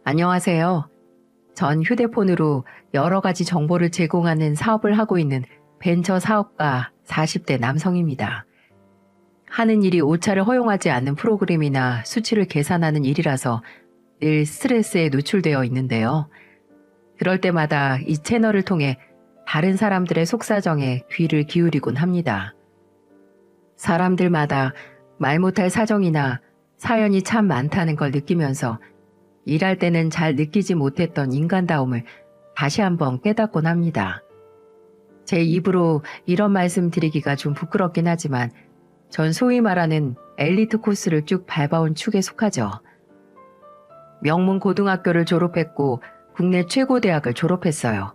안녕하세요. 전 휴대폰으로 여러 가지 정보를 제공하는 사업을 하고 있는 벤처 사업가 40대 남성입니다. 하는 일이 오차를 허용하지 않는 프로그램이나 수치를 계산하는 일이라서 늘 스트레스에 노출되어 있는데요. 그럴 때마다 이 채널을 통해 다른 사람들의 속사정에 귀를 기울이곤 합니다. 사람들마다 말 못할 사정이나 사연이 참 많다는 걸 느끼면서 일할 때는 잘 느끼지 못했던 인간다움을 다시 한번 깨닫곤 합니다. 제 입으로 이런 말씀 드리기가 좀 부끄럽긴 하지만 전 소위 말하는 엘리트 코스를 쭉 밟아온 축에 속하죠. 명문 고등학교를 졸업했고 국내 최고 대학을 졸업했어요.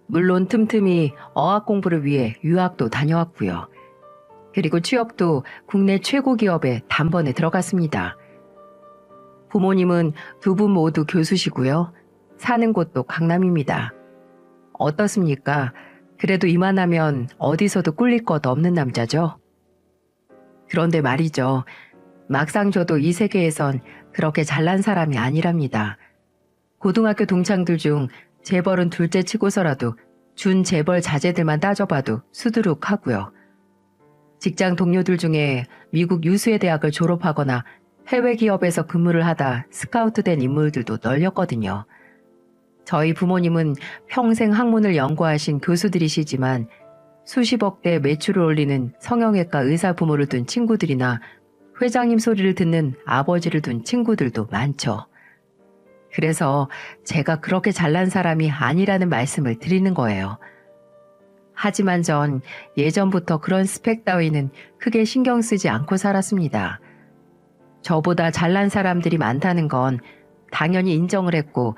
물론 틈틈이 어학 공부를 위해 유학도 다녀왔고요. 그리고 취업도 국내 최고 기업에 단번에 들어갔습니다. 부모님은 두 분 모두 교수시고요. 사는 곳도 강남입니다. 어떻습니까? 그래도 이만하면 어디서도 꿀릴 것 없는 남자죠? 그런데 말이죠. 막상 저도 이 세계에선 그렇게 잘난 사람이 아니랍니다. 고등학교 동창들 중 재벌은 둘째 치고서라도 준 재벌 자제들만 따져봐도 수두룩하고요. 직장 동료들 중에 미국 유수의 대학을 졸업하거나 해외 기업에서 근무를 하다 스카우트된 인물들도 널렸거든요. 저희 부모님은 평생 학문을 연구하신 교수들이시지만 수십억대 매출을 올리는 성형외과 의사 부모를 둔 친구들이나 회장님 소리를 듣는 아버지를 둔 친구들도 많죠. 그래서 제가 그렇게 잘난 사람이 아니라는 말씀을 드리는 거예요. 하지만 전 예전부터 그런 스펙 따위는 크게 신경 쓰지 않고 살았습니다. 저보다 잘난 사람들이 많다는 건 당연히 인정을 했고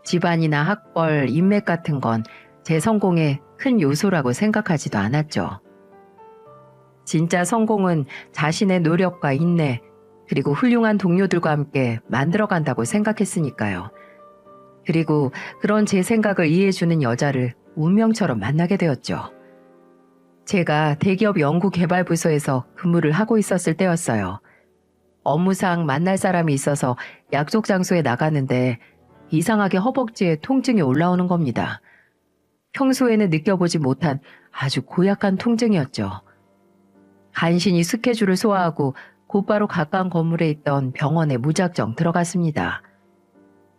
집안이나 학벌, 인맥 같은 건 제 성공의 큰 요소라고 생각하지도 않았죠. 진짜 성공은 자신의 노력과 인내, 그리고 훌륭한 동료들과 함께 만들어간다고 생각했으니까요. 그리고 그런 제 생각을 이해해주는 여자를 운명처럼 만나게 되었죠. 제가 대기업 연구개발부서에서 근무를 하고 있었을 때였어요. 업무상 만날 사람이 있어서 약속 장소에 나가는데 이상하게 허벅지에 통증이 올라오는 겁니다. 평소에는 느껴보지 못한 아주 고약한 통증이었죠. 간신히 스케줄을 소화하고 곧바로 가까운 건물에 있던 병원에 무작정 들어갔습니다.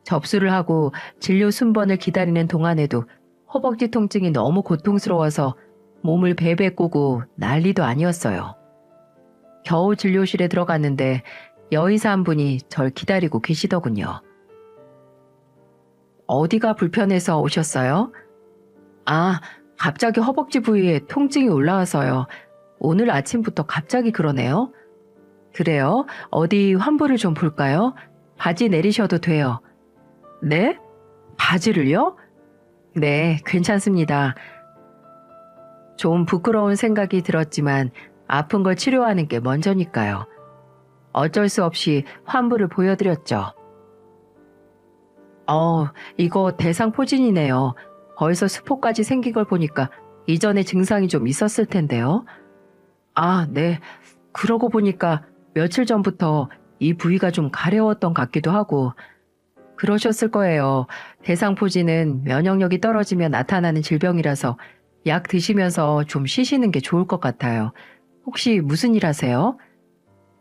접수를 하고 진료 순번을 기다리는 동안에도 허벅지 통증이 너무 고통스러워서 몸을 베베 꼬고 난리도 아니었어요. 겨우 진료실에 들어갔는데 여의사 한 분이 절 기다리고 계시더군요. 어디가 불편해서 오셨어요? 아, 갑자기 허벅지 부위에 통증이 올라와서요. 오늘 아침부터 갑자기 그러네요. 그래요? 어디 환부를 좀 볼까요? 바지 내리셔도 돼요. 네? 바지를요? 네, 괜찮습니다. 좀 부끄러운 생각이 들었지만 아픈 걸 치료하는 게 먼저니까요. 어쩔 수 없이 환부를 보여드렸죠. 이거 대상포진이네요. 벌써 수포까지 생긴 걸 보니까 이전에 증상이 좀 있었을 텐데요. 아, 네. 그러고 보니까 며칠 전부터 이 부위가 좀 가려웠던 것 같기도 하고 그러셨을 거예요. 대상포진은 면역력이 떨어지면 나타나는 질병이라서 약 드시면서 좀 쉬시는 게 좋을 것 같아요. 혹시 무슨 일 하세요?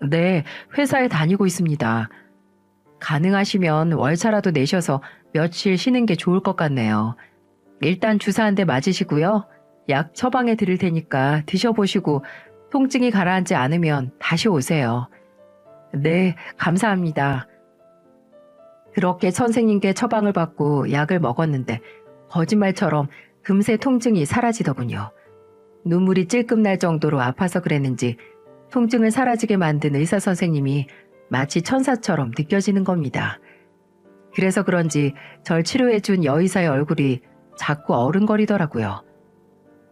네, 회사에 다니고 있습니다. 가능하시면 월차라도 내셔서 며칠 쉬는 게 좋을 것 같네요. 일단 주사 한 대 맞으시고요. 약 처방해 드릴 테니까 드셔보시고 통증이 가라앉지 않으면 다시 오세요. 네, 감사합니다. 그렇게 선생님께 처방을 받고 약을 먹었는데 거짓말처럼 금세 통증이 사라지더군요. 눈물이 찔끔 날 정도로 아파서 그랬는지 통증을 사라지게 만든 의사 선생님이 마치 천사처럼 느껴지는 겁니다. 그래서 그런지 절 치료해준 여의사의 얼굴이 자꾸 어른거리더라고요.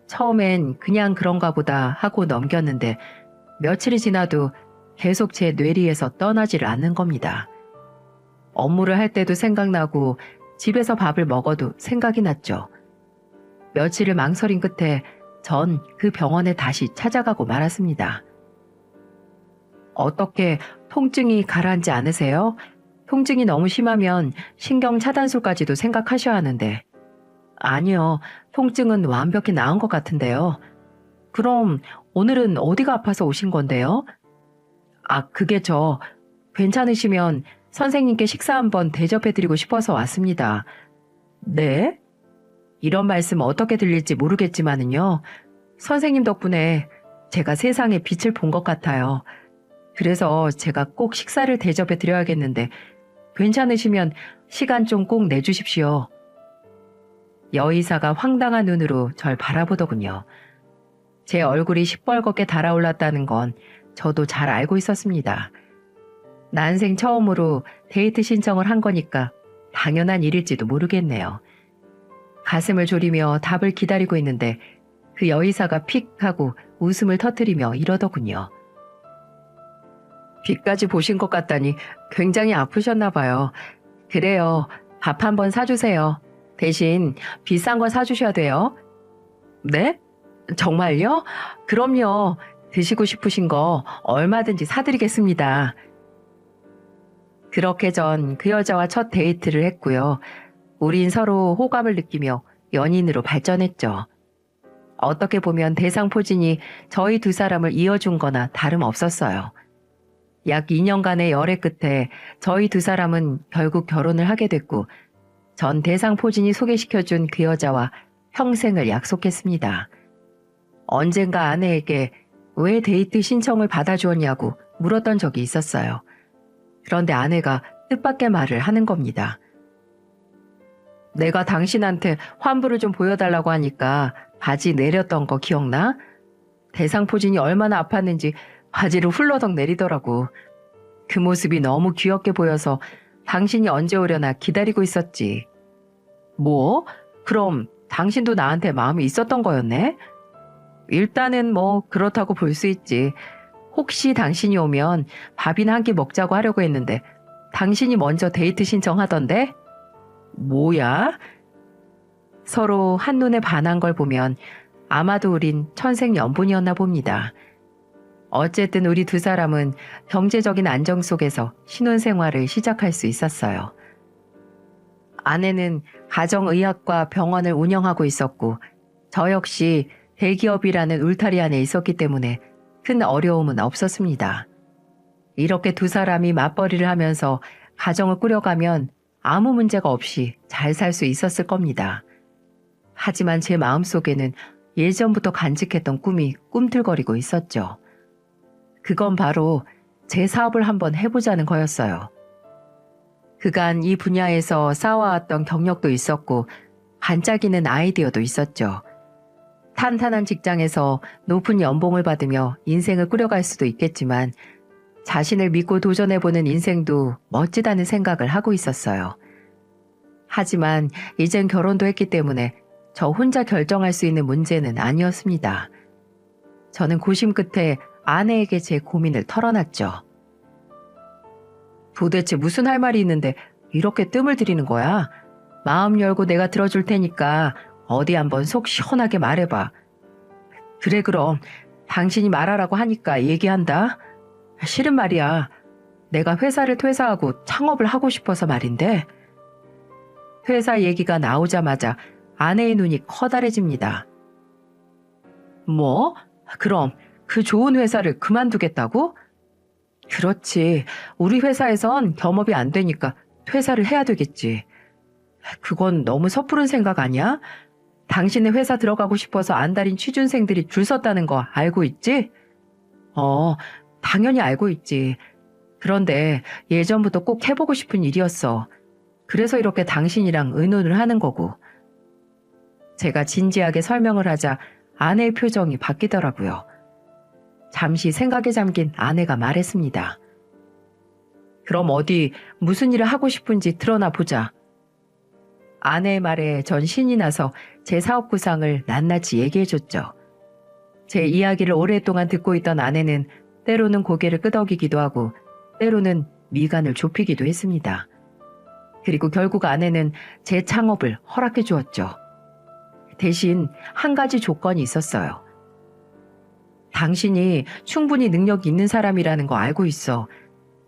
처음엔 그냥 그런가 보다 하고 넘겼는데 며칠이 지나도 계속 제 뇌리에서 떠나지를 않는 겁니다. 업무를 할 때도 생각나고 집에서 밥을 먹어도 생각이 났죠. 며칠을 망설인 끝에 전 그 병원에 다시 찾아가고 말았습니다. 어떻게 통증이 가라앉지 않으세요? 통증이 너무 심하면 신경 차단술까지도 생각하셔야 하는데. 아니요, 통증은 완벽히 나은 것 같은데요. 그럼 오늘은 어디가 아파서 오신 건데요? 아, 그게 괜찮으시면 선생님께 식사 한번 대접해드리고 싶어서 왔습니다. 네? 이런 말씀 어떻게 들릴지 모르겠지만은요. 선생님 덕분에 제가 세상에 빛을 본 것 같아요. 그래서 제가 꼭 식사를 대접해 드려야겠는데 괜찮으시면 시간 좀 꼭 내주십시오. 여의사가 황당한 눈으로 절 바라보더군요. 제 얼굴이 시뻘겋게 달아올랐다는 건 저도 잘 알고 있었습니다. 난생 처음으로 데이트 신청을 한 거니까 당연한 일일지도 모르겠네요. 가슴을 졸이며 답을 기다리고 있는데 그 여의사가 픽 하고 웃음을 터뜨리며 이러더군요. 빛까지 보신 것 같다니 굉장히 아프셨나 봐요. 그래요. 밥 한번 사주세요. 대신 비싼 거 사주셔야 돼요. 네? 정말요? 그럼요. 드시고 싶으신 거 얼마든지 사드리겠습니다. 그렇게 전 그 여자와 첫 데이트를 했고요. 우린 서로 호감을 느끼며 연인으로 발전했죠. 어떻게 보면 대상포진이 저희 두 사람을 이어준 거나 다름없었어요. 약 2년간의 열애 끝에 저희 두 사람은 결국 결혼을 하게 됐고 전 대상포진이 소개시켜준 그 여자와 평생을 약속했습니다. 언젠가 아내에게 왜 데이트 신청을 받아주었냐고 물었던 적이 있었어요. 그런데 아내가 뜻밖의 말을 하는 겁니다. 내가 당신한테 환불을 좀 보여달라고 하니까 바지 내렸던 거 기억나? 대상포진이 얼마나 아팠는지 바지를 훌러덩 내리더라고. 그 모습이 너무 귀엽게 보여서 당신이 언제 오려나 기다리고 있었지. 뭐? 그럼 당신도 나한테 마음이 있었던 거였네? 일단은 그렇다고 볼 수 있지. 혹시 당신이 오면 밥이나 한 끼 먹자고 하려고 했는데 당신이 먼저 데이트 신청하던데? 뭐야? 서로 한눈에 반한 걸 보면 아마도 우린 천생연분이었나 봅니다. 어쨌든 우리 두 사람은 경제적인 안정 속에서 신혼생활을 시작할 수 있었어요. 아내는 가정의학과 병원을 운영하고 있었고 저 역시 대기업이라는 울타리 안에 있었기 때문에 큰 어려움은 없었습니다. 이렇게 두 사람이 맞벌이를 하면서 가정을 꾸려가면 아무 문제가 없이 잘 살 수 있었을 겁니다. 하지만 제 마음속에는 예전부터 간직했던 꿈이 꿈틀거리고 있었죠. 그건 바로 제 사업을 한번 해보자는 거였어요. 그간 이 분야에서 쌓아왔던 경력도 있었고 반짝이는 아이디어도 있었죠. 탄탄한 직장에서 높은 연봉을 받으며 인생을 꾸려갈 수도 있겠지만 자신을 믿고 도전해보는 인생도 멋지다는 생각을 하고 있었어요. 하지만 이젠 결혼도 했기 때문에 저 혼자 결정할 수 있는 문제는 아니었습니다. 저는 고심 끝에 아내에게 제 고민을 털어놨죠. 도대체 무슨 할 말이 있는데 이렇게 뜸을 들이는 거야? 마음 열고 내가 들어줄 테니까 어디 한번 속 시원하게 말해봐. 그래 그럼 당신이 말하라고 하니까 얘기한다. 실은 말이야. 내가 회사를 퇴사하고 창업을 하고 싶어서 말인데. 회사 얘기가 나오자마자 아내의 눈이 커다래집니다. 뭐? 그럼 그 좋은 회사를 그만두겠다고? 그렇지. 우리 회사에선 겸업이 안 되니까 퇴사를 해야 되겠지. 그건 너무 섣부른 생각 아니야? 당신의 회사 들어가고 싶어서 안달인 취준생들이 줄 섰다는 거 알고 있지? 당연히 알고 있지. 그런데 예전부터 꼭 해보고 싶은 일이었어. 그래서 이렇게 당신이랑 의논을 하는 거고. 제가 진지하게 설명을 하자 아내의 표정이 바뀌더라고요. 잠시 생각에 잠긴 아내가 말했습니다. 그럼 어디 무슨 일을 하고 싶은지 드러나 보자. 아내의 말에 전 신이 나서 제 사업 구상을 낱낱이 얘기해줬죠. 제 이야기를 오랫동안 듣고 있던 아내는 때로는 고개를 끄덕이기도 하고 때로는 미간을 좁히기도 했습니다. 그리고 결국 아내는 제 창업을 허락해 주었죠. 대신 한 가지 조건이 있었어요. 당신이 충분히 능력이 있는 사람이라는 거 알고 있어.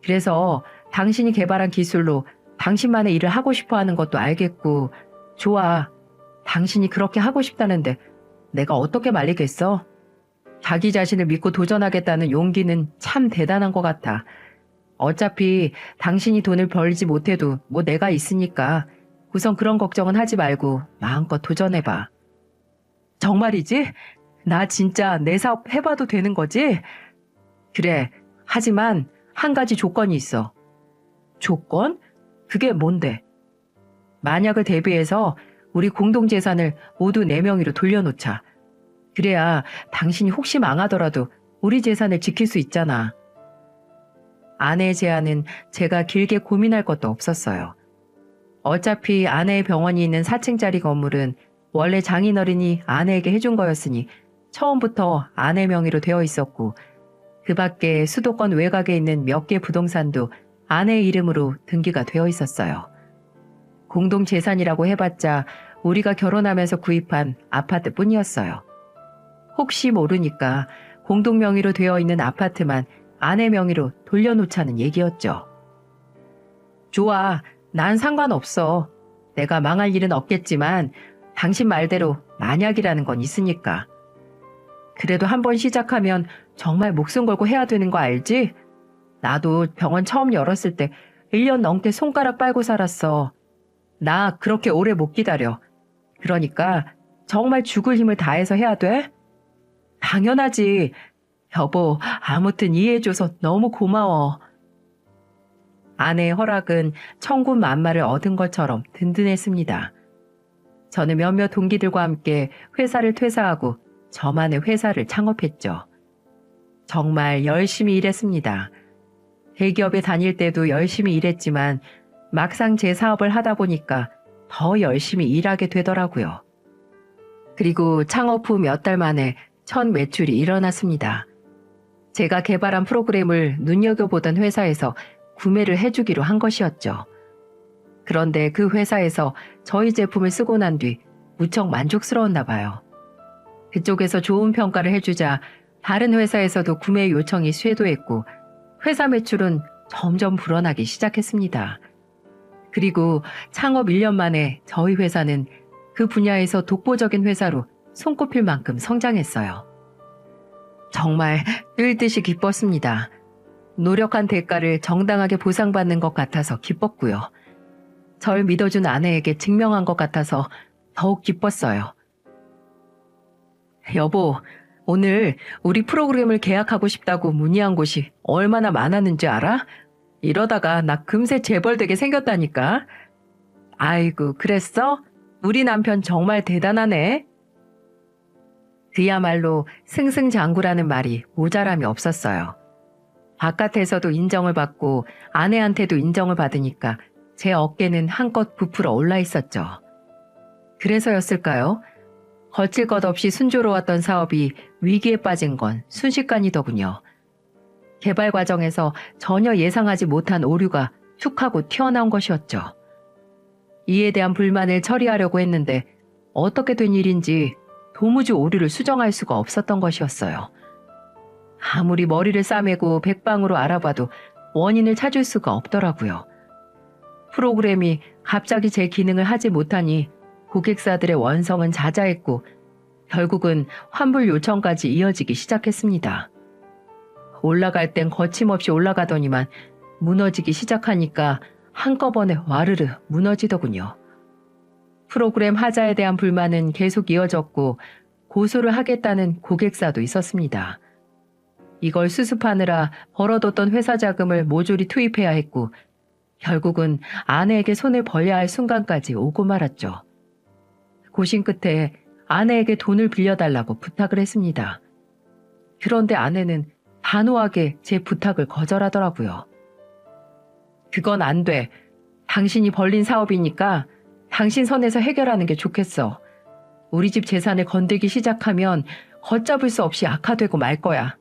그래서 당신이 개발한 기술로 당신만의 일을 하고 싶어 하는 것도 알겠고, 좋아. 당신이 그렇게 하고 싶다는데 내가 어떻게 말리겠어? 자기 자신을 믿고 도전하겠다는 용기는 참 대단한 것 같아. 어차피 당신이 돈을 벌지 못해도 뭐 내가 있으니까 우선 그런 걱정은 하지 말고 마음껏 도전해봐. 정말이지? 나 진짜 내 사업 해봐도 되는 거지? 그래. 하지만 한 가지 조건이 있어. 조건? 그게 뭔데? 만약을 대비해서 우리 공동재산을 모두 내 명의로 돌려놓자. 그래야 당신이 혹시 망하더라도 우리 재산을 지킬 수 있잖아. 아내의 제안은 제가 길게 고민할 것도 없었어요. 어차피 아내의 병원이 있는 4층짜리 건물은 원래 장인어른이 아내에게 해준 거였으니 처음부터 아내 명의로 되어 있었고, 그 밖에 수도권 외곽에 있는 몇 개 부동산도 아내의 이름으로 등기가 되어 있었어요. 공동재산이라고 해봤자 우리가 결혼하면서 구입한 아파트뿐이었어요. 혹시 모르니까 공동 명의로 되어 있는 아파트만 아내 명의로 돌려놓자는 얘기였죠. 좋아, 난 상관없어. 내가 망할 일은 없겠지만 당신 말대로 만약이라는 건 있으니까. 그래도 한번 시작하면 정말 목숨 걸고 해야 되는 거 알지? 나도 병원 처음 열었을 때 1년 넘게 손가락 빨고 살았어. 나 그렇게 오래 못 기다려. 그러니까 정말 죽을 힘을 다해서 해야 돼? 당연하지. 여보, 아무튼 이해해줘서 너무 고마워. 아내의 허락은 천군만마를 얻은 것처럼 든든했습니다. 저는 몇몇 동기들과 함께 회사를 퇴사하고 저만의 회사를 창업했죠. 정말 열심히 일했습니다. 대기업에 다닐 때도 열심히 일했지만 막상 제 사업을 하다 보니까 더 열심히 일하게 되더라고요. 그리고 창업 후 몇 달 만에 첫 매출이 일어났습니다. 제가 개발한 프로그램을 눈여겨보던 회사에서 구매를 해주기로 한 것이었죠. 그런데 그 회사에서 저희 제품을 쓰고 난 뒤 무척 만족스러웠나 봐요. 그쪽에서 좋은 평가를 해주자 다른 회사에서도 구매 요청이 쇄도했고 회사 매출은 점점 불어나기 시작했습니다. 그리고 창업 1년 만에 저희 회사는 그 분야에서 독보적인 회사로 손꼽힐 만큼 성장했어요. 정말 뜰 듯이 기뻤습니다. 노력한 대가를 정당하게 보상받는 것 같아서 기뻤고요. 절 믿어준 아내에게 증명한 것 같아서 더욱 기뻤어요. 여보, 오늘 우리 프로그램을 계약하고 싶다고 문의한 곳이 얼마나 많았는지 알아? 이러다가 나 금세 재벌되게 생겼다니까. 아이고, 그랬어? 우리 남편 정말 대단하네. 그야말로 승승장구라는 말이 모자람이 없었어요. 바깥에서도 인정을 받고 아내한테도 인정을 받으니까 제 어깨는 한껏 부풀어 올라 있었죠. 그래서였을까요? 거칠 것 없이 순조로웠던 사업이 위기에 빠진 건 순식간이더군요. 개발 과정에서 전혀 예상하지 못한 오류가 툭 하고 튀어나온 것이었죠. 이에 대한 불만을 처리하려고 했는데 어떻게 된 일인지 도무지 오류를 수정할 수가 없었던 것이었어요. 아무리 머리를 싸매고 백방으로 알아봐도 원인을 찾을 수가 없더라고요. 프로그램이 갑자기 제 기능을 하지 못하니 고객사들의 원성은 자자했고 결국은 환불 요청까지 이어지기 시작했습니다. 올라갈 땐 거침없이 올라가더니만 무너지기 시작하니까 한꺼번에 와르르 무너지더군요. 프로그램 하자에 대한 불만은 계속 이어졌고 고소를 하겠다는 고객사도 있었습니다. 이걸 수습하느라 벌어뒀던 회사 자금을 모조리 투입해야 했고 결국은 아내에게 손을 벌려야 할 순간까지 오고 말았죠. 고심 끝에 아내에게 돈을 빌려달라고 부탁을 했습니다. 그런데 아내는 단호하게 제 부탁을 거절하더라고요. 그건 안 돼. 당신이 벌린 사업이니까 당신 선에서 해결하는 게 좋겠어. 우리 집 재산을 건들기 시작하면 걷잡을 수 없이 악화되고 말 거야.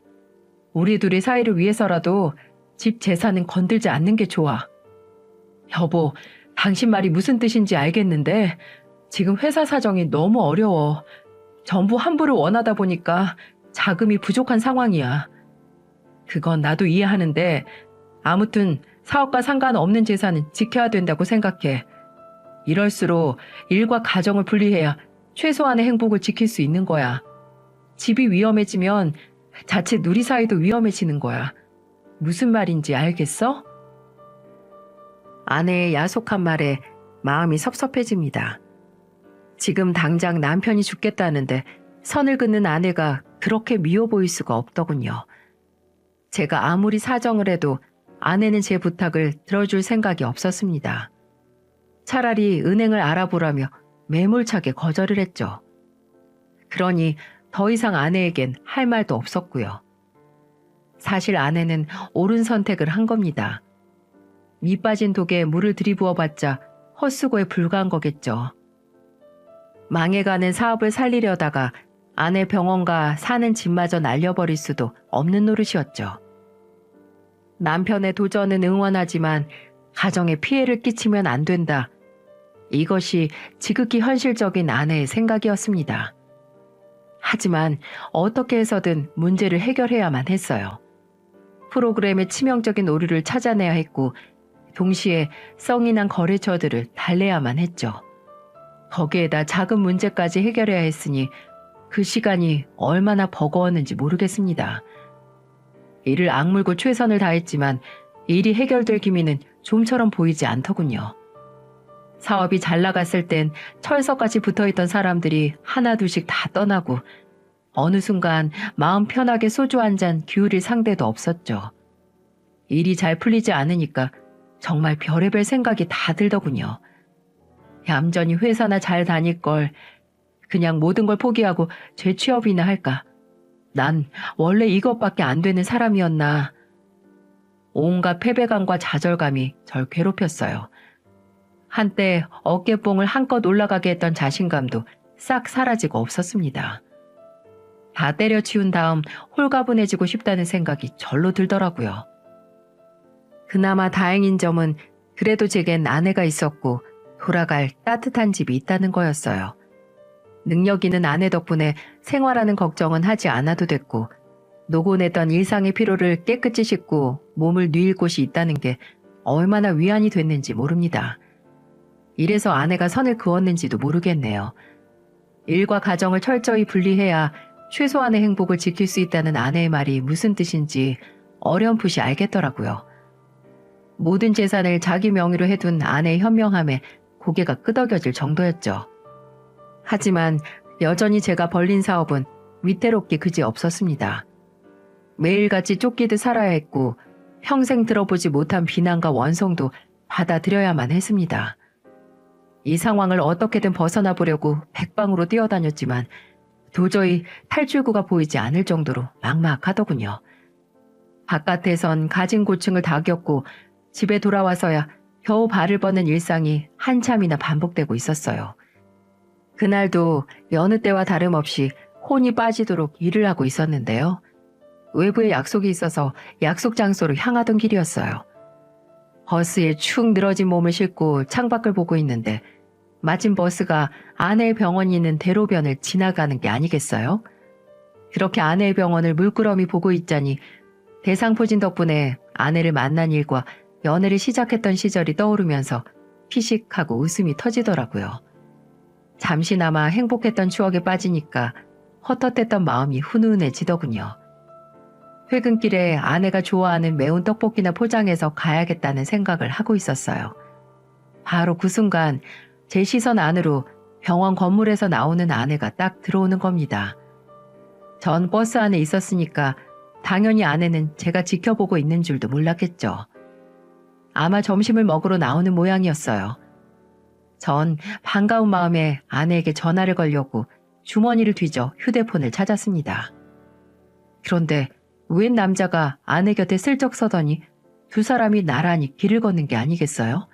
우리 둘의 사이를 위해서라도 집 재산은 건들지 않는 게 좋아. 여보, 당신 말이 무슨 뜻인지 알겠는데 지금 회사 사정이 너무 어려워. 전부 환불을 원하다 보니까 자금이 부족한 상황이야. 그건 나도 이해하는데 아무튼 사업과 상관없는 재산은 지켜야 된다고 생각해. 이럴수록 일과 가정을 분리해야 최소한의 행복을 지킬 수 있는 거야. 집이 위험해지면 자칫 누리 사이도 위험해지는 거야. 무슨 말인지 알겠어? 아내의 야속한 말에 마음이 섭섭해집니다. 지금 당장 남편이 죽겠다는데 선을 긋는 아내가 그렇게 미워 보일 수가 없더군요. 제가 아무리 사정을 해도 아내는 제 부탁을 들어줄 생각이 없었습니다. 차라리 은행을 알아보라며 매몰차게 거절을 했죠. 그러니 더 이상 아내에겐 할 말도 없었고요. 사실 아내는 옳은 선택을 한 겁니다. 미 빠진 독에 물을 들이부어봤자 헛수고에 불과한 거겠죠. 망해가는 사업을 살리려다가 아내 병원과 사는 집마저 날려버릴 수도 없는 노릇이었죠. 남편의 도전은 응원하지만 가정에 피해를 끼치면 안 된다. 이것이 지극히 현실적인 아내의 생각이었습니다. 하지만 어떻게 해서든 문제를 해결해야만 했어요. 프로그램의 치명적인 오류를 찾아내야 했고 동시에 썽이 난 거래처들을 달래야만 했죠. 거기에다 작은 문제까지 해결해야 했으니 그 시간이 얼마나 버거웠는지 모르겠습니다. 이를 악물고 최선을 다했지만 일이 해결될 기미는 좀처럼 보이지 않더군요. 사업이 잘 나갔을 땐 철석같이 붙어있던 사람들이 하나둘씩 다 떠나고 어느 순간 마음 편하게 소주 한 잔 기울일 상대도 없었죠. 일이 잘 풀리지 않으니까 정말 별의별 생각이 다 들더군요. 얌전히 회사나 잘 다닐 걸, 그냥 모든 걸 포기하고 재취업이나 할까. 난 원래 이것밖에 안 되는 사람이었나. 온갖 패배감과 좌절감이 절 괴롭혔어요. 한때 어깨뽕을 한껏 올라가게 했던 자신감도 싹 사라지고 없었습니다. 다 때려치운 다음 홀가분해지고 싶다는 생각이 절로 들더라고요. 그나마 다행인 점은 그래도 제겐 아내가 있었고 돌아갈 따뜻한 집이 있다는 거였어요. 능력 있는 아내 덕분에 생활하는 걱정은 하지 않아도 됐고 노곤했던 일상의 피로를 깨끗이 씻고 몸을 누일 곳이 있다는 게 얼마나 위안이 됐는지 모릅니다. 이래서 아내가 선을 그었는지도 모르겠네요. 일과 가정을 철저히 분리해야 최소한의 행복을 지킬 수 있다는 아내의 말이 무슨 뜻인지 어렴풋이 알겠더라고요. 모든 재산을 자기 명의로 해둔 아내의 현명함에 고개가 끄덕여질 정도였죠. 하지만 여전히 제가 벌린 사업은 위태롭게 그지 없었습니다. 매일같이 쫓기듯 살아야 했고 평생 들어보지 못한 비난과 원성도 받아들여야만 했습니다. 이 상황을 어떻게든 벗어나 보려고 백방으로 뛰어다녔지만 도저히 탈출구가 보이지 않을 정도로 막막하더군요. 바깥에선 가진 고충을 다 겪고 집에 돌아와서야 겨우 발을 뻗는 일상이 한참이나 반복되고 있었어요. 그날도 여느 때와 다름없이 혼이 빠지도록 일을 하고 있었는데요. 외부에 약속이 있어서 약속 장소로 향하던 길이었어요. 버스에 축 늘어진 몸을 싣고 창밖을 보고 있는데 마침 버스가 아내의 병원이 있는 대로변을 지나가는 게 아니겠어요? 그렇게 아내의 병원을 물끄러미 보고 있자니 대상포진 덕분에 아내를 만난 일과 연애를 시작했던 시절이 떠오르면서 피식하고 웃음이 터지더라고요. 잠시나마 행복했던 추억에 빠지니까 헛헛했던 마음이 훈훈해지더군요. 퇴근길에 아내가 좋아하는 매운 떡볶이나 포장해서 가야겠다는 생각을 하고 있었어요. 바로 그 순간 제 시선 안으로 병원 건물에서 나오는 아내가 딱 들어오는 겁니다. 전 버스 안에 있었으니까 당연히 아내는 제가 지켜보고 있는 줄도 몰랐겠죠. 아마 점심을 먹으러 나오는 모양이었어요. 전 반가운 마음에 아내에게 전화를 걸려고 주머니를 뒤져 휴대폰을 찾았습니다. 그런데 웬 남자가 아내 곁에 슬쩍 서더니 두 사람이 나란히 길을 걷는 게 아니겠어요?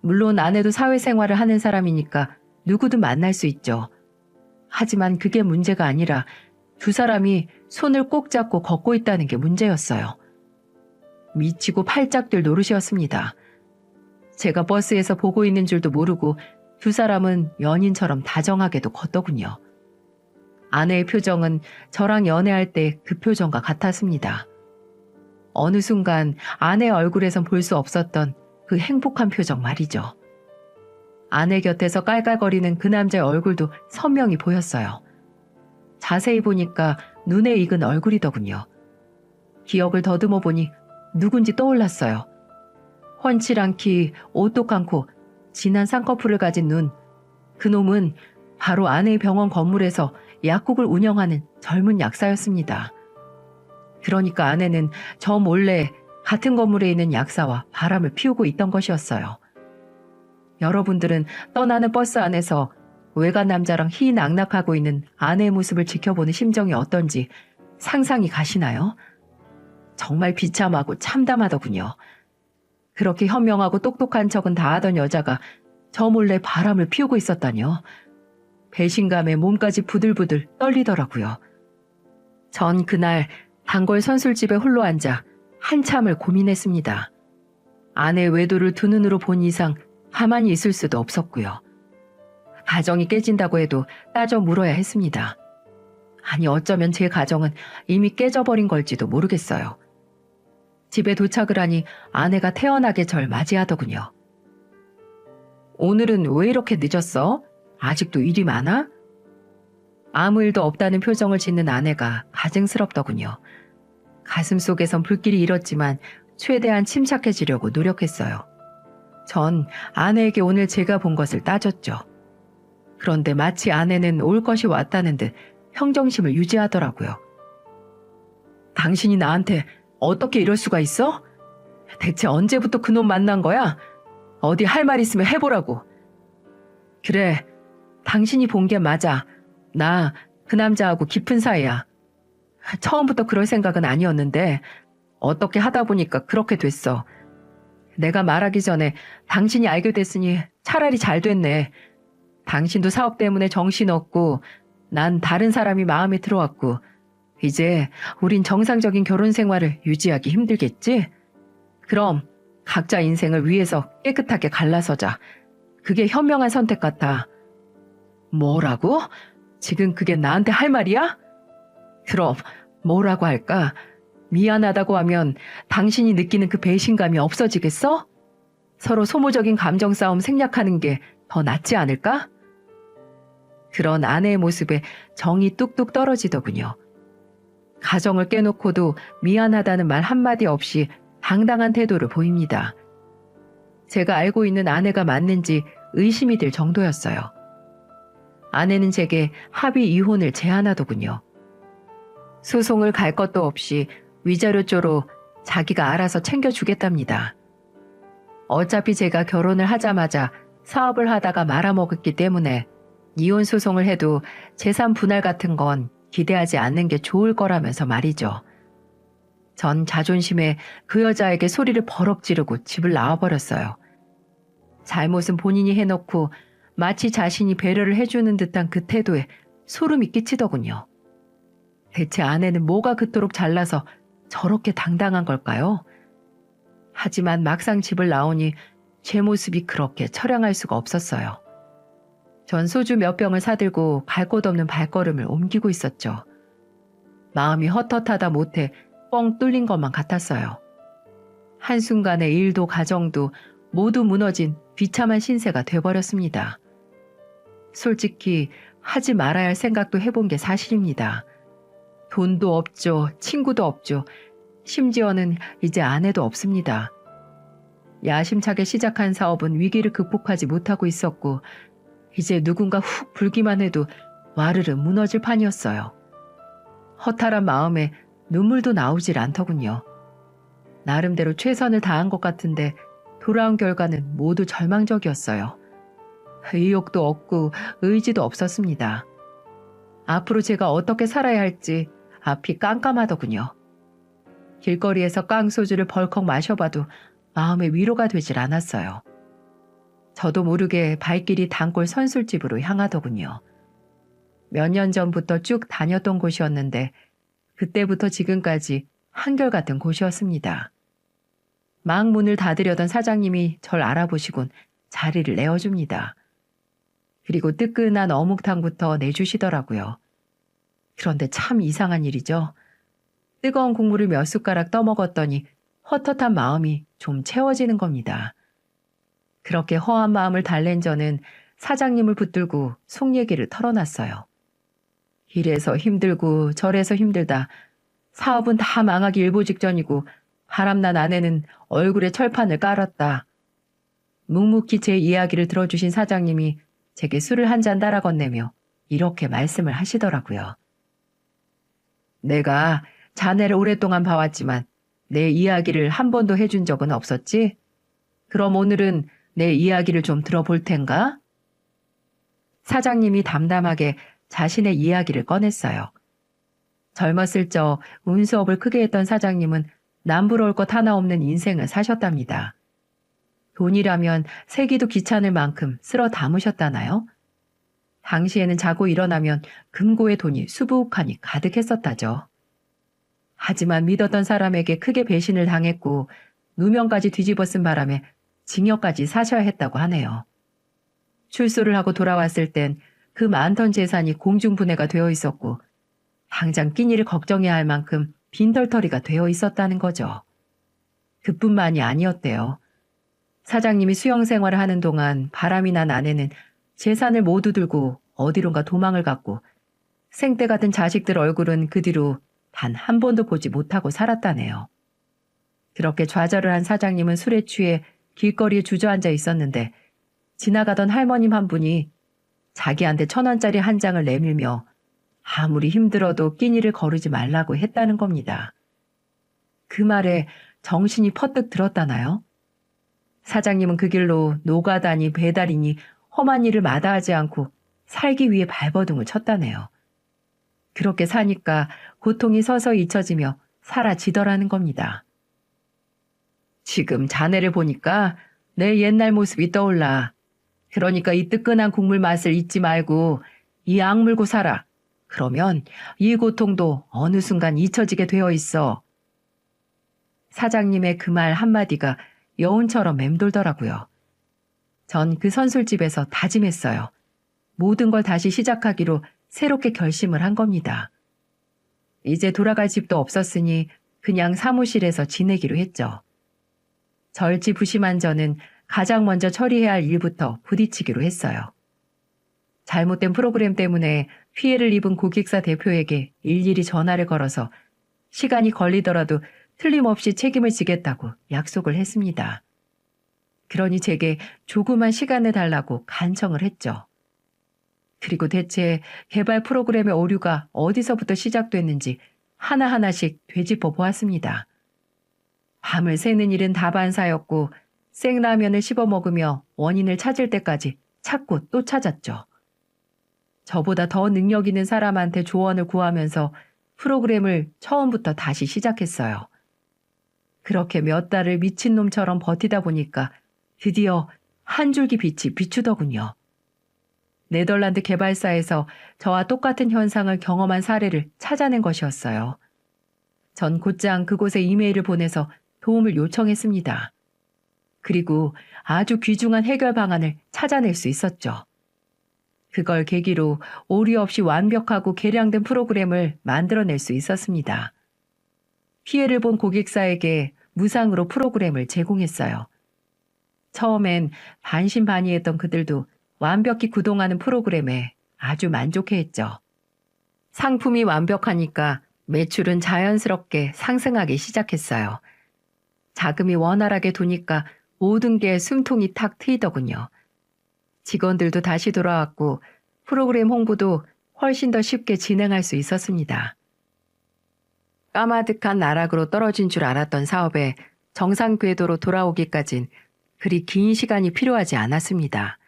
물론 아내도 사회생활을 하는 사람이니까 누구든 만날 수 있죠. 하지만 그게 문제가 아니라 두 사람이 손을 꼭 잡고 걷고 있다는 게 문제였어요. 미치고 팔짝 뛸 노릇이었습니다. 제가 버스에서 보고 있는 줄도 모르고 두 사람은 연인처럼 다정하게도 걷더군요. 아내의 표정은 저랑 연애할 때 그 표정과 같았습니다. 어느 순간 아내 얼굴에선 볼 수 없었던 그 행복한 표정 말이죠. 아내 곁에서 깔깔거리는 그 남자의 얼굴도 선명히 보였어요. 자세히 보니까 눈에 익은 얼굴이더군요. 기억을 더듬어 보니 누군지 떠올랐어요. 훤칠한 키, 오똑한 코, 진한 쌍꺼풀을 가진 눈. 그놈은 바로 아내의 병원 건물에서 약국을 운영하는 젊은 약사였습니다. 그러니까 아내는 저 몰래 같은 건물에 있는 약사와 바람을 피우고 있던 것이었어요. 여러분들은 떠나는 버스 안에서 외간 남자랑 희낙낙하고 있는 아내의 모습을 지켜보는 심정이 어떤지 상상이 가시나요? 정말 비참하고 참담하더군요. 그렇게 현명하고 똑똑한 척은 다 하던 여자가 저 몰래 바람을 피우고 있었다니요. 배신감에 몸까지 부들부들 떨리더라고요. 전 그날 단골 선술집에 홀로 앉아 한참을 고민했습니다. 아내의 외도를 두 눈으로 본 이상 가만히 있을 수도 없었고요. 가정이 깨진다고 해도 따져 물어야 했습니다. 아니 어쩌면 제 가정은 이미 깨져버린 걸지도 모르겠어요. 집에 도착을 하니 아내가 태연하게 절 맞이하더군요. 오늘은 왜 이렇게 늦었어? 아직도 일이 많아? 아무 일도 없다는 표정을 짓는 아내가 가증스럽더군요. 가슴속에선 불길이 일었지만 최대한 침착해지려고 노력했어요. 전 아내에게 오늘 제가 본 것을 따졌죠. 그런데 마치 아내는 올 것이 왔다는 듯 평정심을 유지하더라고요. 당신이 나한테 어떻게 이럴 수가 있어? 대체 언제부터 그놈 만난 거야? 어디 할 말 있으면 해보라고. 그래, 당신이 본 게 맞아. 나 그 남자하고 깊은 사이야. 처음부터 그럴 생각은 아니었는데 어떻게 하다 보니까 그렇게 됐어. 내가 말하기 전에 당신이 알게 됐으니 차라리 잘 됐네. 당신도 사업 때문에 정신없고 난 다른 사람이 마음에 들어왔고 이제 우린 정상적인 결혼 생활을 유지하기 힘들겠지? 그럼 각자 인생을 위해서 깨끗하게 갈라서자. 그게 현명한 선택 같아. 뭐라고? 지금 그게 나한테 할 말이야? 그럼 뭐라고 할까? 미안하다고 하면 당신이 느끼는 그 배신감이 없어지겠어? 서로 소모적인 감정 싸움 생략하는 게 더 낫지 않을까? 그런 아내의 모습에 정이 뚝뚝 떨어지더군요. 가정을 깨놓고도 미안하다는 말 한마디 없이 당당한 태도를 보입니다. 제가 알고 있는 아내가 맞는지 의심이 들 정도였어요. 아내는 제게 합의 이혼을 제안하더군요. 소송을 갈 것도 없이 위자료조로 자기가 알아서 챙겨주겠답니다. 어차피 제가 결혼을 하자마자 사업을 하다가 말아먹었기 때문에 이혼 소송을 해도 재산 분할 같은 건 기대하지 않는 게 좋을 거라면서 말이죠. 전 자존심에 그 여자에게 소리를 버럭 지르고 집을 나와버렸어요. 잘못은 본인이 해놓고 마치 자신이 배려를 해주는 듯한 그 태도에 소름이 끼치더군요. 대체 아내는 뭐가 그토록 잘나서 저렇게 당당한 걸까요? 하지만 막상 집을 나오니 제 모습이 그렇게 처량할 수가 없었어요. 전 소주 몇 병을 사들고 갈 곳 없는 발걸음을 옮기고 있었죠. 마음이 헛헛하다 못해 뻥 뚫린 것만 같았어요. 한순간에 일도 가정도 모두 무너진 비참한 신세가 돼버렸습니다. 솔직히 하지 말아야 할 생각도 해본 게 사실입니다. 돈도 없죠. 친구도 없죠. 심지어는 이제 아내도 없습니다. 야심차게 시작한 사업은 위기를 극복하지 못하고 있었고 이제 누군가 훅 불기만 해도 와르르 무너질 판이었어요. 허탈한 마음에 눈물도 나오질 않더군요. 나름대로 최선을 다한 것 같은데 돌아온 결과는 모두 절망적이었어요. 의욕도 없고 의지도 없었습니다. 앞으로 제가 어떻게 살아야 할지 앞이 깜깜하더군요. 길거리에서 깡소주를 벌컥 마셔봐도 마음에 위로가 되질 않았어요. 저도 모르게 발길이 단골 선술집으로 향하더군요. 몇 년 전부터 쭉 다녔던 곳이었는데 그때부터 지금까지 한결같은 곳이었습니다. 막 문을 닫으려던 사장님이 절 알아보시곤 자리를 내어줍니다. 그리고 뜨끈한 어묵탕부터 내주시더라고요. 그런데 참 이상한 일이죠. 뜨거운 국물을 몇 숟가락 떠먹었더니 헛헛한 마음이 좀 채워지는 겁니다. 그렇게 허한 마음을 달랜 저는 사장님을 붙들고 속 얘기를 털어놨어요. 이래서 힘들고 저래서 힘들다. 사업은 다 망하기 일보 직전이고 바람난 아내는 얼굴에 철판을 깔았다. 묵묵히 제 이야기를 들어주신 사장님이 제게 술을 한 잔 따라 건네며 이렇게 말씀을 하시더라고요. 내가 자네를 오랫동안 봐왔지만 내 이야기를 한 번도 해준 적은 없었지? 그럼 오늘은 내 이야기를 좀 들어볼 텐가? 사장님이 담담하게 자신의 이야기를 꺼냈어요. 젊었을 적 운수업을 크게 했던 사장님은 남부러울 것 하나 없는 인생을 사셨답니다. 돈이라면 세기도 귀찮을 만큼 쓸어 담으셨다나요? 당시에는 자고 일어나면 금고에 돈이 수북하니 가득했었다죠. 하지만 믿었던 사람에게 크게 배신을 당했고 누명까지 뒤집어 쓴 바람에 징역까지 사셔야 했다고 하네요. 출소를 하고 돌아왔을 땐 그 많던 재산이 공중분해가 되어 있었고 당장 끼니를 걱정해야 할 만큼 빈털터리가 되어 있었다는 거죠. 그뿐만이 아니었대요. 사장님이 수영 생활을 하는 동안 바람이 난 아내는 재산을 모두 들고 어디론가 도망을 갔고 생때 같은 자식들 얼굴은 그 뒤로 단 한 번도 보지 못하고 살았다네요. 그렇게 좌절을 한 사장님은 술에 취해 길거리에 주저앉아 있었는데 지나가던 할머님 한 분이 자기한테 1,000원짜리 한 장을 내밀며 아무리 힘들어도 끼니를 거르지 말라고 했다는 겁니다. 그 말에 정신이 퍼뜩 들었다나요? 사장님은 그 길로 노가다니 배달이니 험한 일을 마다하지 않고 살기 위해 발버둥을 쳤다네요. 그렇게 사니까 고통이 서서히 잊혀지며 사라지더라는 겁니다. 지금 자네를 보니까 내 옛날 모습이 떠올라. 그러니까 이 뜨끈한 국물 맛을 잊지 말고 이 악물고 살아. 그러면 이 고통도 어느 순간 잊혀지게 되어 있어. 사장님의 그 말 한마디가 여운처럼 맴돌더라고요. 전 그 선술집에서 다짐했어요. 모든 걸 다시 시작하기로 새롭게 결심을 한 겁니다. 이제 돌아갈 집도 없었으니 그냥 사무실에서 지내기로 했죠. 절지부심한 저는 가장 먼저 처리해야 할 일부터 부딪히기로 했어요. 잘못된 프로그램 때문에 피해를 입은 고객사 대표에게 일일이 전화를 걸어서 시간이 걸리더라도 틀림없이 책임을 지겠다고 약속을 했습니다. 그러니 제게 조그만 시간을 달라고 간청을 했죠. 그리고 대체 개발 프로그램의 오류가 어디서부터 시작됐는지 하나하나씩 되짚어 보았습니다. 밤을 새는 일은 다반사였고 생라면을 씹어 먹으며 원인을 찾을 때까지 찾고 또 찾았죠. 저보다 더 능력 있는 사람한테 조언을 구하면서 프로그램을 처음부터 다시 시작했어요. 그렇게 몇 달을 미친놈처럼 버티다 보니까 드디어 한 줄기 빛이 비추더군요. 네덜란드 개발사에서 저와 똑같은 현상을 경험한 사례를 찾아낸 것이었어요. 전 곧장 그곳에 이메일을 보내서 도움을 요청했습니다. 그리고 아주 귀중한 해결 방안을 찾아낼 수 있었죠. 그걸 계기로 오류 없이 완벽하고 개량된 프로그램을 만들어낼 수 있었습니다. 피해를 본 고객사에게 무상으로 프로그램을 제공했어요. 처음엔 반신반의했던 그들도 완벽히 구동하는 프로그램에 아주 만족해했죠. 상품이 완벽하니까 매출은 자연스럽게 상승하기 시작했어요. 자금이 원활하게 도니까 모든 게 숨통이 탁 트이더군요. 직원들도 다시 돌아왔고 프로그램 홍보도 훨씬 더 쉽게 진행할 수 있었습니다. 까마득한 나락으로 떨어진 줄 알았던 사업에 정상 궤도로 돌아오기까진 그리 긴 시간이 필요하지 않았습니다.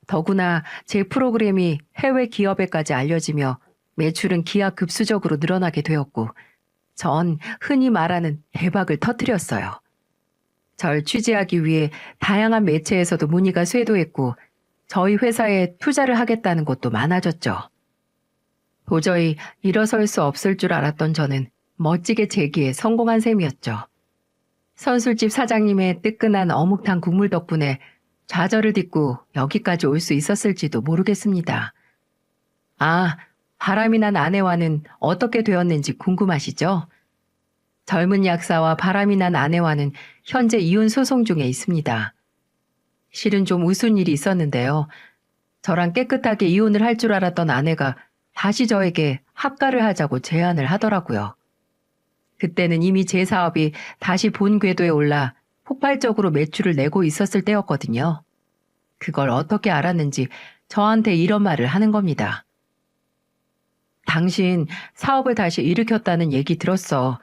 더구나 제 프로그램이 해외 기업에까지 알려지며 매출은 기하급수적으로 늘어나게 되었고 전 흔히 말하는 대박을 터뜨렸어요. 절 취재하기 위해 다양한 매체에서도 문의가 쇄도했고 저희 회사에 투자를 하겠다는 곳도 많아졌죠. 도저히 일어설 수 없을 줄 알았던 저는 멋지게 재기에 성공한 셈이었죠. 선술집 사장님의 뜨끈한 어묵탕 국물 덕분에 좌절을 딛고 여기까지 올 수 있었을지도 모르겠습니다. 아, 바람이 난 아내와는 어떻게 되었는지 궁금하시죠? 젊은 약사와 바람이 난 아내와는 현재 이혼 소송 중에 있습니다. 실은 좀 우스운 일이 있었는데요. 저랑 깨끗하게 이혼을 할 줄 알았던 아내가 다시 저에게 합가를 하자고 제안을 하더라고요. 그때는 이미 제 사업이 다시 본 궤도에 올라 폭발적으로 매출을 내고 있었을 때였거든요. 그걸 어떻게 알았는지 저한테 이런 말을 하는 겁니다. 당신 사업을 다시 일으켰다는 얘기 들었어.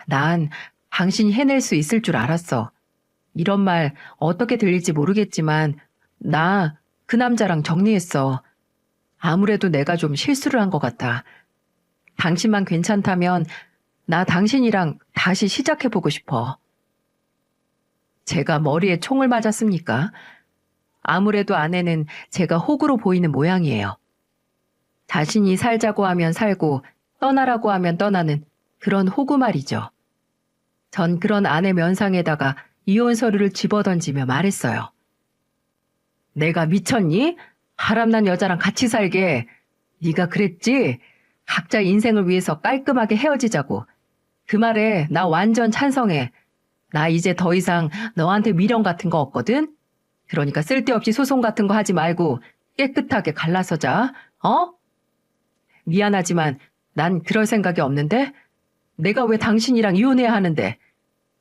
난 당신이 해낼 수 있을 줄 알았어. 이런 말 어떻게 들릴지 모르겠지만 나 그 남자랑 정리했어. 아무래도 내가 좀 실수를 한 것 같아. 당신만 괜찮다면 나 당신이랑 다시 시작해보고 싶어. 제가 머리에 총을 맞았습니까? 아무래도 아내는 제가 호구로 보이는 모양이에요. 자신이 살자고 하면 살고 떠나라고 하면 떠나는 그런 호구 말이죠. 전 그런 아내 면상에다가 이혼 서류를 집어던지며 말했어요. 내가 미쳤니? 바람난 여자랑 같이 살게. 네가 그랬지? 각자 인생을 위해서 깔끔하게 헤어지자고. 그 말에 나 완전 찬성해. 나 이제 더 이상 너한테 미련 같은 거 없거든? 그러니까 쓸데없이 소송 같은 거 하지 말고 깨끗하게 갈라서자. 어? 미안하지만 난 그럴 생각이 없는데? 내가 왜 당신이랑 이혼해야 하는데?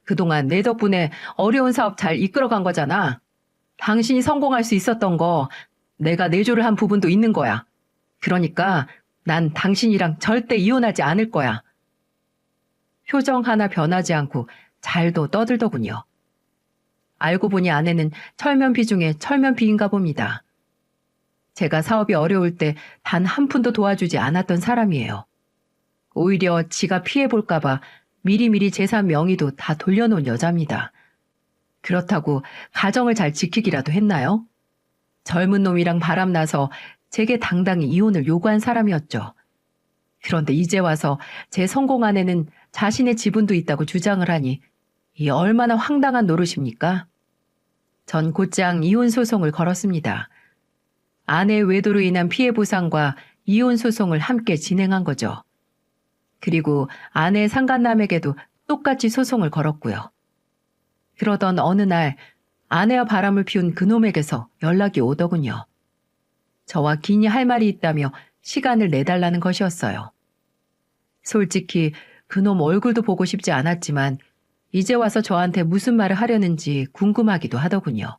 그동안 내 덕분에 어려운 사업 잘 이끌어간 거잖아. 당신이 성공할 수 있었던 거 내가 내조를 한 부분도 있는 거야. 그러니까 난 당신이랑 절대 이혼하지 않을 거야. 표정 하나 변하지 않고 잘도 떠들더군요. 알고 보니 아내는 철면피 중에 철면피인가 봅니다. 제가 사업이 어려울 때 단 한 푼도 도와주지 않았던 사람이에요. 오히려 지가 피해볼까봐 미리미리 재산 명의도 다 돌려놓은 여자입니다. 그렇다고 가정을 잘 지키기라도 했나요? 젊은 놈이랑 바람나서 제게 당당히 이혼을 요구한 사람이었죠. 그런데 이제 와서 제 성공 아내는 자신의 지분도 있다고 주장을 하니 이 얼마나 황당한 노릇입니까? 전 곧장 이혼 소송을 걸었습니다. 아내의 외도로 인한 피해 보상과 이혼 소송을 함께 진행한 거죠. 그리고 아내의 상간남에게도 똑같이 소송을 걸었고요. 그러던 어느 날 아내와 바람을 피운 그놈에게서 연락이 오더군요. 저와 긴히 할 말이 있다며 시간을 내달라는 것이었어요. 솔직히 그놈 얼굴도 보고 싶지 않았지만 이제 와서 저한테 무슨 말을 하려는지 궁금하기도 하더군요.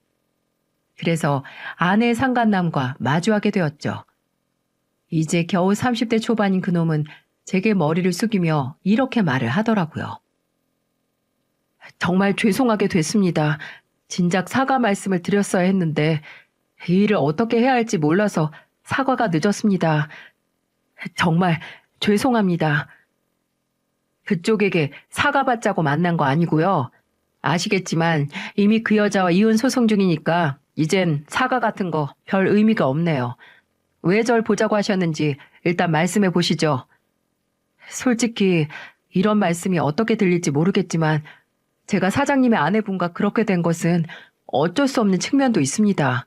그래서 아내의 상간남과 마주하게 되었죠. 이제 겨우 30대 초반인 그놈은 제게 머리를 숙이며 이렇게 말을 하더라고요. 정말 죄송하게 됐습니다. 진작 사과 말씀을 드렸어야 했는데 이 일을 어떻게 해야 할지 몰라서 사과가 늦었습니다. 정말 죄송합니다. 그쪽에게 사과받자고 만난 거 아니고요. 아시겠지만 이미 그 여자와 이혼 소송 중이니까 이젠 사과 같은 거 별 의미가 없네요. 왜 절 보자고 하셨는지 일단 말씀해 보시죠. 솔직히 이런 말씀이 어떻게 들릴지 모르겠지만 제가 사장님의 아내분과 그렇게 된 것은 어쩔 수 없는 측면도 있습니다.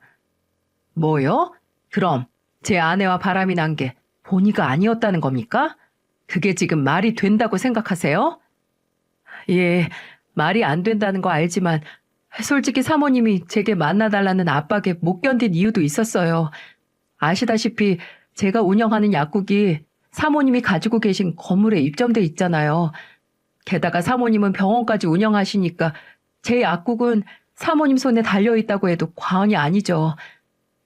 뭐요? 그럼 제 아내와 바람이 난 게 본의가 아니었다는 겁니까? 그게 지금 말이 된다고 생각하세요? 예, 말이 안 된다는 거 알지만 솔직히 사모님이 제게 만나달라는 압박에 못 견딘 이유도 있었어요. 아시다시피 제가 운영하는 약국이 사모님이 가지고 계신 건물에 입점돼 있잖아요. 게다가 사모님은 병원까지 운영하시니까 제 약국은 사모님 손에 달려있다고 해도 과언이 아니죠.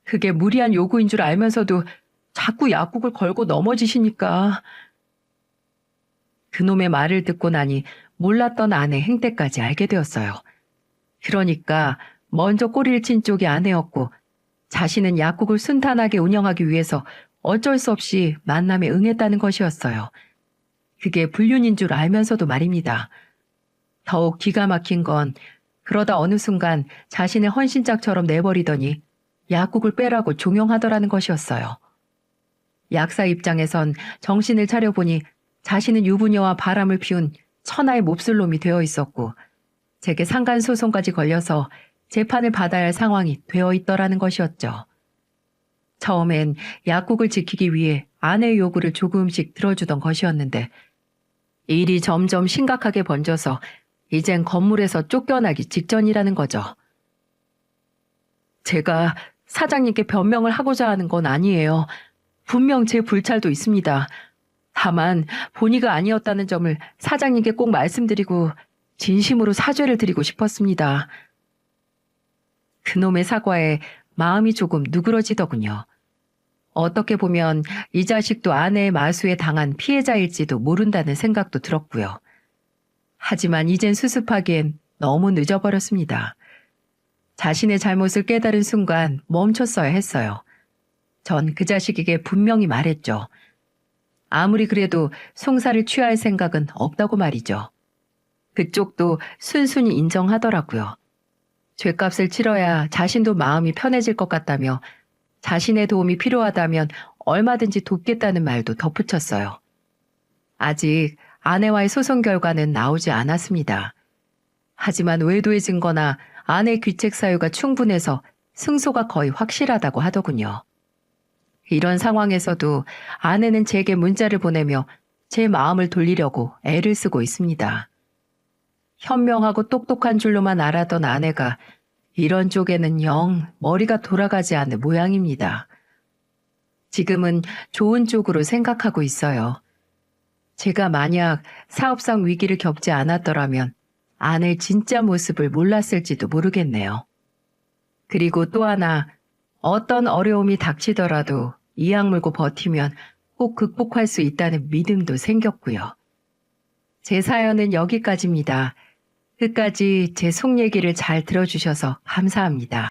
그게 무리한 요구인 줄 알면서도 자꾸 약국을 걸고 넘어지시니까. 그놈의 말을 듣고 나니 몰랐던 아내 행태까지 알게 되었어요. 그러니까 먼저 꼬리를 친 쪽이 아내였고 자신은 약국을 순탄하게 운영하기 위해서 어쩔 수 없이 만남에 응했다는 것이었어요. 그게 불륜인 줄 알면서도 말입니다. 더욱 기가 막힌 건 그러다 어느 순간 자신의 헌신짝처럼 내버리더니 약국을 빼라고 종용하더라는 것이었어요. 약사 입장에선 정신을 차려보니 자신은 유부녀와 바람을 피운 천하의 몹쓸놈이 되어 있었고 제게 상간소송까지 걸려서 재판을 받아야 할 상황이 되어 있더라는 것이었죠. 처음엔 약국을 지키기 위해 아내의 요구를 조금씩 들어주던 것이었는데 일이 점점 심각하게 번져서 이젠 건물에서 쫓겨나기 직전이라는 거죠. 제가 사장님께 변명을 하고자 하는 건 아니에요. 분명 제 불찰도 있습니다. 다만 본의가 아니었다는 점을 사장님께 꼭 말씀드리고 진심으로 사죄를 드리고 싶었습니다. 그놈의 사과에 마음이 조금 누그러지더군요. 어떻게 보면 이 자식도 아내의 마수에 당한 피해자일지도 모른다는 생각도 들었고요. 하지만 이젠 수습하기엔 너무 늦어버렸습니다. 자신의 잘못을 깨달은 순간 멈췄어야 했어요. 전 그 자식에게 분명히 말했죠. 아무리 그래도 송사를 취할 생각은 없다고 말이죠. 그쪽도 순순히 인정하더라고요. 죗값을 치러야 자신도 마음이 편해질 것 같다며 자신의 도움이 필요하다면 얼마든지 돕겠다는 말도 덧붙였어요. 아직 아내와의 소송 결과는 나오지 않았습니다. 하지만 외도의 증거나 아내 귀책 사유가 충분해서 승소가 거의 확실하다고 하더군요. 이런 상황에서도 아내는 제게 문자를 보내며 제 마음을 돌리려고 애를 쓰고 있습니다. 현명하고 똑똑한 줄로만 알았던 아내가 이런 쪽에는 영 머리가 돌아가지 않는 모양입니다. 지금은 좋은 쪽으로 생각하고 있어요. 제가 만약 사업상 위기를 겪지 않았더라면 아내의 진짜 모습을 몰랐을지도 모르겠네요. 그리고 또 하나, 어떤 어려움이 닥치더라도 이악 물고 버티면 꼭 극복할 수 있다는 믿음도 생겼고요. 제 사연은 여기까지입니다. 끝까지 제 속 얘기를 잘 들어주셔서 감사합니다.